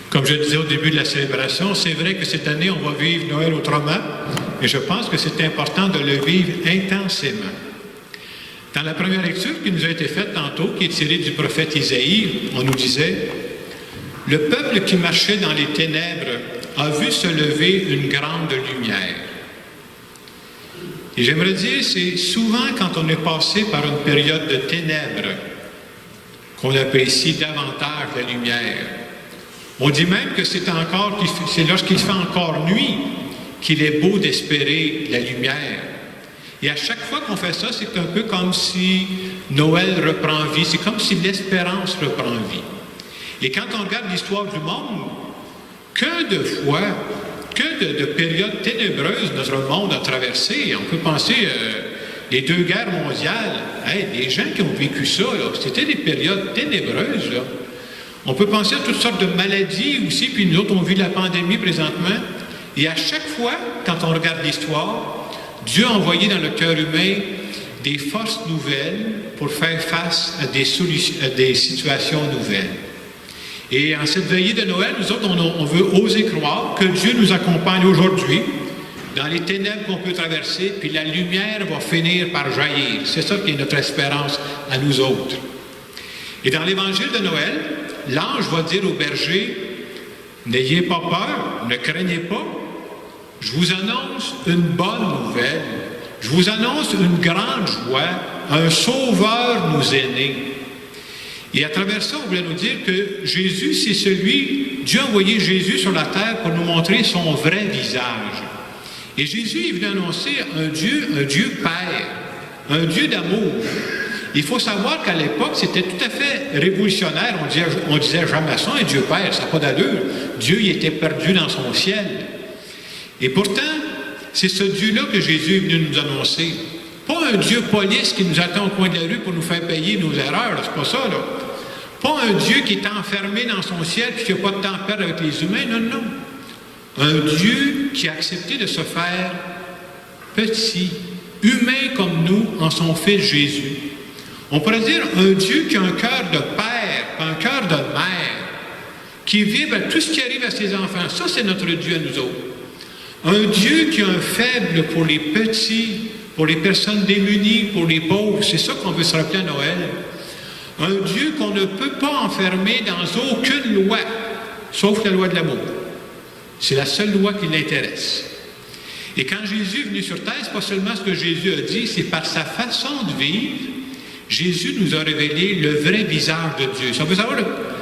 Comme je disais au début de la célébration, c'est vrai que cette année, on va vivre Noël autrement, et je pense que c'est important de le vivre intensément. Dans la première lecture qui nous a été faite tantôt, qui est tirée du prophète Isaïe, on nous disait « Le peuple qui marchait dans les ténèbres a vu se lever une grande lumière. » Et j'aimerais dire, c'est souvent quand on est passé par une période de ténèbres qu'on apprécie davantage la lumière. On dit même que c'est lorsqu'il fait encore nuit qu'il est beau d'espérer la lumière. Et à chaque fois qu'on fait ça, c'est un peu comme si Noël reprend vie, c'est comme si l'espérance reprend vie. Et quand on regarde l'histoire du monde, que de fois, que de périodes ténébreuses notre monde a traversé. On peut penser les 2 guerres mondiales. Les gens qui ont vécu ça, c'était des périodes ténébreuses. Là. On peut penser à toutes sortes de maladies aussi, puis nous autres, on vit la pandémie présentement. Et à chaque fois, quand on regarde l'histoire, Dieu a envoyé dans le cœur humain des forces nouvelles pour faire face à des situations nouvelles. Et en cette veillée de Noël, nous autres, on veut oser croire que Dieu nous accompagne aujourd'hui dans les ténèbres qu'on peut traverser, puis la lumière va finir par jaillir. C'est ça qui est notre espérance à nous autres. Et dans l'évangile de Noël, l'ange va dire au berger, « N'ayez pas peur, ne craignez pas, je vous annonce une bonne nouvelle, je vous annonce une grande joie, un sauveur nous est né. » Et à travers ça, on voulait nous dire que Jésus, c'est Dieu a envoyé Jésus sur la terre pour nous montrer son vrai visage. Et Jésus est venu annoncer un Dieu Père, un Dieu d'amour. Il faut savoir qu'à l'époque, c'était tout à fait révolutionnaire. On disait jamais ça, un Dieu Père, ça n'a pas d'allure. Dieu, il était perdu dans son ciel. Et pourtant, c'est ce Dieu-là que Jésus est venu nous annoncer. Pas un Dieu police qui nous attend au coin de la rue pour nous faire payer nos erreurs, là, c'est pas ça, là. Pas un Dieu qui est enfermé dans son ciel et qui n'a pas de temps à perdre avec les humains, non, non. Un Dieu qui a accepté de se faire petit, humain comme nous, en son Fils Jésus. On pourrait dire un Dieu qui a un cœur de père, un cœur de mère, qui vibre à tout ce qui arrive à ses enfants. Ça, c'est notre Dieu à nous autres. Un Dieu qui a un faible pour les petits, pour les personnes démunies, pour les pauvres. C'est ça qu'on veut se rappeler à Noël. Un Dieu qu'on ne peut pas enfermer dans aucune loi, sauf la loi de l'amour. C'est la seule loi qui l'intéresse. Et quand Jésus est venu sur terre, c'est pas seulement ce que Jésus a dit, c'est par sa façon de vivre, Jésus nous a révélé le vrai visage de Dieu. Ça veut savoir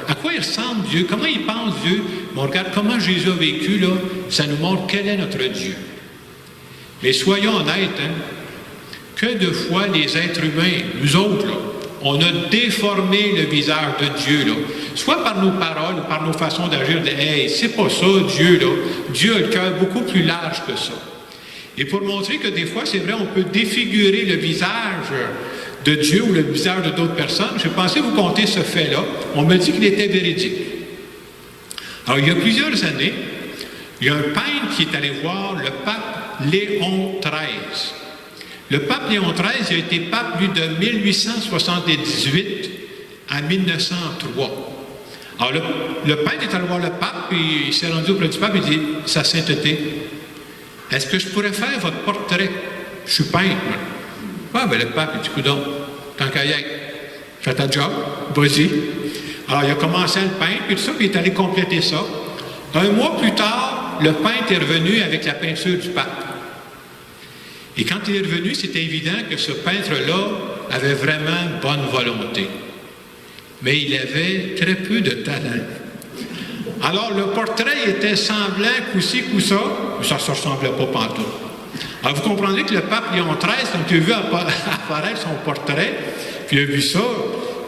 à quoi il ressemble Dieu, comment il pense Dieu. Mais on regarde comment Jésus a vécu, là, ça nous montre quel est notre Dieu. Mais soyons honnêtes, que de fois les êtres humains, nous autres, là, on a déformé le visage de Dieu, là, soit par nos paroles ou par nos façons d'agir, de « Hey, c'est pas ça, Dieu, là. Dieu a le cœur beaucoup plus large que ça. » Et pour montrer que des fois, c'est vrai, on peut défigurer le visage de Dieu ou le visage de d'autres personnes, j'ai pensé vous conter ce fait-là. On me dit qu'il était véridique. Alors, il y a plusieurs années, il y a un peintre qui est allé voir le pape Léon XIII. Le pape Léon XIII a été pape, lui, de 1878 à 1903. Alors, le peintre est allé voir le pape, et il s'est rendu auprès du pape, et il dit, « Sa sainteté, est-ce que je pourrais faire votre portrait? Je suis peintre. » Ah, ben le pape, il dit, « Coudonc, tant qu'à y être, fais ta job, vas-y. » Alors, il a commencé à le peindre, puis tout ça, puis il est allé compléter ça. Un mois plus tard, le peintre est revenu avec la peinture du pape. Et quand il est revenu, c'était évident que ce peintre-là avait vraiment bonne volonté. Mais il avait très peu de talent. Alors, le portrait était semblant, coup-ci, coup-ça, mais ça ne se ressemblait pas pantoute. Alors, vous comprendrez que le pape Léon XIII, quand il a vu apparaître son portrait, puis il a vu ça,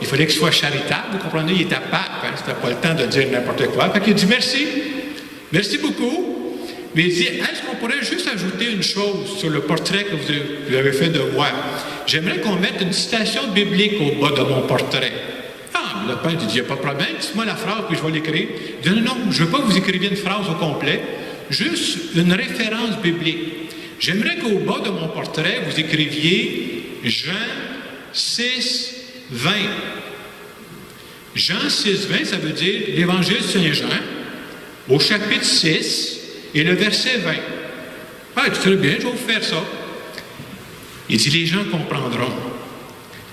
il fallait qu'il soit charitable. Vous comprenez, il était pape, hein, c'était pas le temps de dire n'importe quoi. Fait qu'il a dit merci, merci beaucoup. Mais il dit, est-ce qu'on pourrait juste ajouter une chose sur le portrait que vous avez fait de moi? J'aimerais qu'on mette une citation biblique au bas de mon portrait. Ah, le peintre dit, il n'y a pas de problème, dites-moi la phrase, puis je vais l'écrire. Il dit, non, je ne veux pas que vous écriviez une phrase au complet, juste une référence biblique. J'aimerais qu'au bas de mon portrait, vous écriviez Jean 6, 20. Jean 6, 20, ça veut dire l'Évangile de Saint Jean, au chapitre 6 et le verset 20. Ah, très bien, je vais vous faire ça. Il dit, les gens comprendront.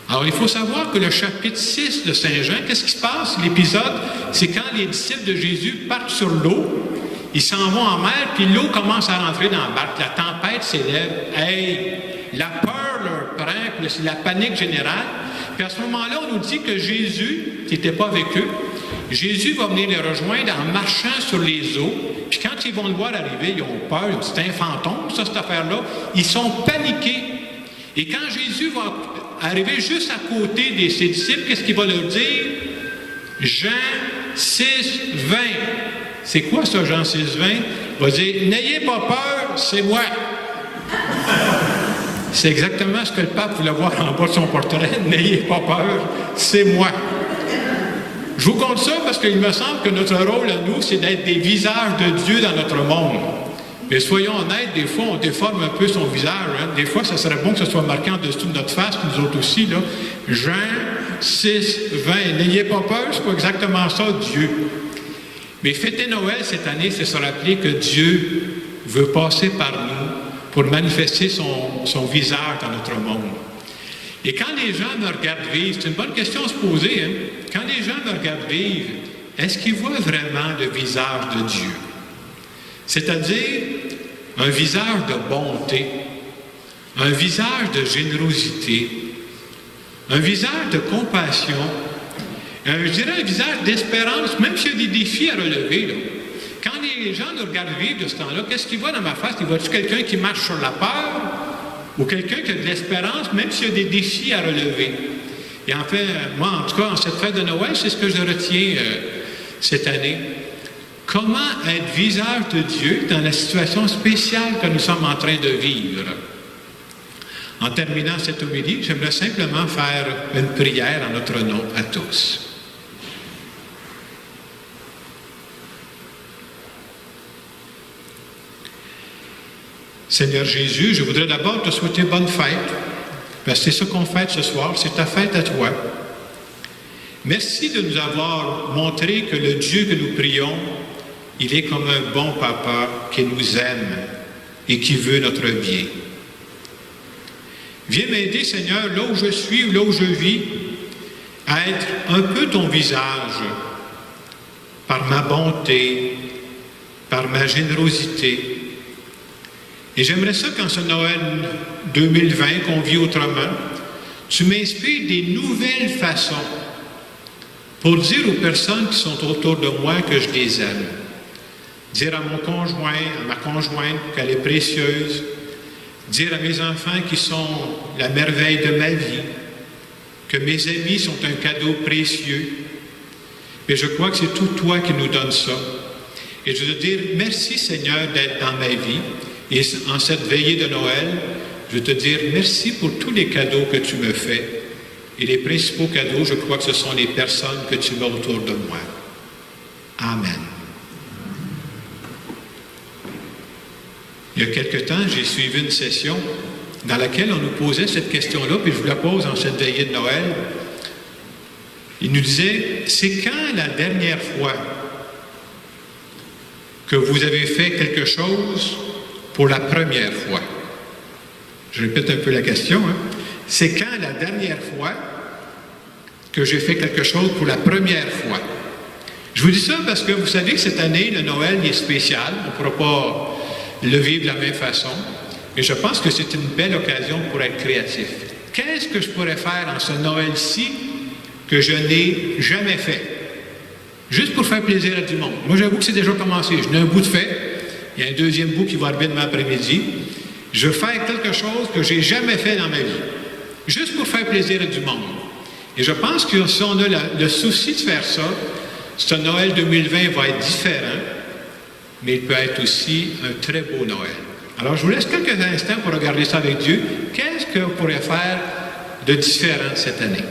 Alors, il faut savoir que le chapitre 6 de Saint Jean, qu'est-ce qui se passe? L'épisode, c'est quand les disciples de Jésus partent sur l'eau, ils s'en vont en mer, puis l'eau commence à rentrer dans la barque. La tempête s'élève. Hey! La peur leur prend, puis c'est la panique générale. Puis à ce moment-là, on nous dit que Jésus, qui n'était pas avec eux, Jésus va venir les rejoindre en marchant sur les eaux. Puis quand ils vont le voir arriver, ils ont peur. Ils disent, c'est un fantôme, ça, cette affaire-là. Ils sont paniqués. Et quand Jésus va arriver juste à côté de ses disciples, qu'est-ce qu'il va leur dire? Jean 6, 20. C'est quoi ça, Jean 6, 20? Il va dire, n'ayez pas peur, c'est moi. C'est exactement ce que le pape voulait voir en bas de son portrait. N'ayez pas peur, c'est moi. Je vous compte ça parce qu'il me semble que notre rôle à nous, c'est d'être des visages de Dieu dans notre monde. Mais soyons honnêtes, des fois, on déforme un peu son visage. Hein. Des fois, ça serait bon que ce soit marqué en dessous de notre face, nous autres aussi. Là. Jean 6, 20. N'ayez pas peur, c'est pas exactement ça, Dieu. Mais fêter Noël cette année, c'est se rappeler que Dieu veut passer par nous pour manifester son visage dans notre monde. Et quand les gens me regardent vivre, c'est une bonne question à se poser, hein? Quand les gens me regardent vivre, est-ce qu'ils voient vraiment le visage de Dieu? C'est-à-dire un visage de bonté, un visage de générosité, un visage de compassion, je dirais un visage d'espérance, même s'il y a des défis à relever. Là. Quand les gens nous regardent vivre de ce temps-là, qu'est-ce qu'ils voient dans ma face? Ils voient-tu quelqu'un qui marche sur la peur ou quelqu'un qui a de l'espérance, même s'il y a des défis à relever? Et en fait, moi, en tout cas, en cette fête de Noël, c'est ce que je retiens cette année. Comment être visage de Dieu dans la situation spéciale que nous sommes en train de vivre? En terminant cette homélie, j'aimerais simplement faire une prière en notre nom à tous. Seigneur Jésus, je voudrais d'abord te souhaiter bonne fête, parce que c'est ça qu'on fête ce soir, c'est ta fête à toi. Merci de nous avoir montré que le Dieu que nous prions, il est comme un bon papa qui nous aime et qui veut notre bien. Viens m'aider, Seigneur, là où je suis ou là où je vis, à être un peu ton visage, par ma bonté, par ma générosité. Et j'aimerais ça qu'en ce Noël 2020, qu'on vit autrement, tu m'inspires des nouvelles façons pour dire aux personnes qui sont autour de moi que je les aime. Dire à mon conjoint, à ma conjointe qu'elle est précieuse. Dire à mes enfants qui sont la merveille de ma vie, que mes amis sont un cadeau précieux. Mais je crois que c'est tout toi qui nous donne ça. Et je veux dire merci Seigneur d'être dans ma vie. Et en cette veillée de Noël, je veux te dire merci pour tous les cadeaux que tu me fais. Et les principaux cadeaux, je crois que ce sont les personnes que tu mets autour de moi. Amen. Il y a quelque temps, j'ai suivi une session dans laquelle on nous posait cette question-là, puis je vous la pose en cette veillée de Noël. Il nous disait, c'est quand la dernière fois que vous avez fait quelque chose pour la première fois? Je répète un peu la question. Hein? C'est quand la dernière fois que j'ai fait quelque chose pour la première fois? Je vous dis ça parce que vous savez que cette année, le Noël est spécial. On ne pourra pas le vivre de la même façon. Et je pense que c'est une belle occasion pour être créatif. Qu'est-ce que je pourrais faire en ce Noël-ci que je n'ai jamais fait? Juste pour faire plaisir à du monde. Moi, j'avoue que c'est déjà commencé. Je n'ai un bout de fait. Il y a un deuxième bout qui va arriver demain après-midi. Je veux faire quelque chose que je n'ai jamais fait dans ma vie. Juste pour faire plaisir à du monde. Et je pense que si on a le souci de faire ça, ce Noël 2020 va être différent, mais il peut être aussi un très beau Noël. Alors, je vous laisse quelques instants pour regarder ça avec Dieu. Qu'est-ce qu'on pourrait faire de différent cette année?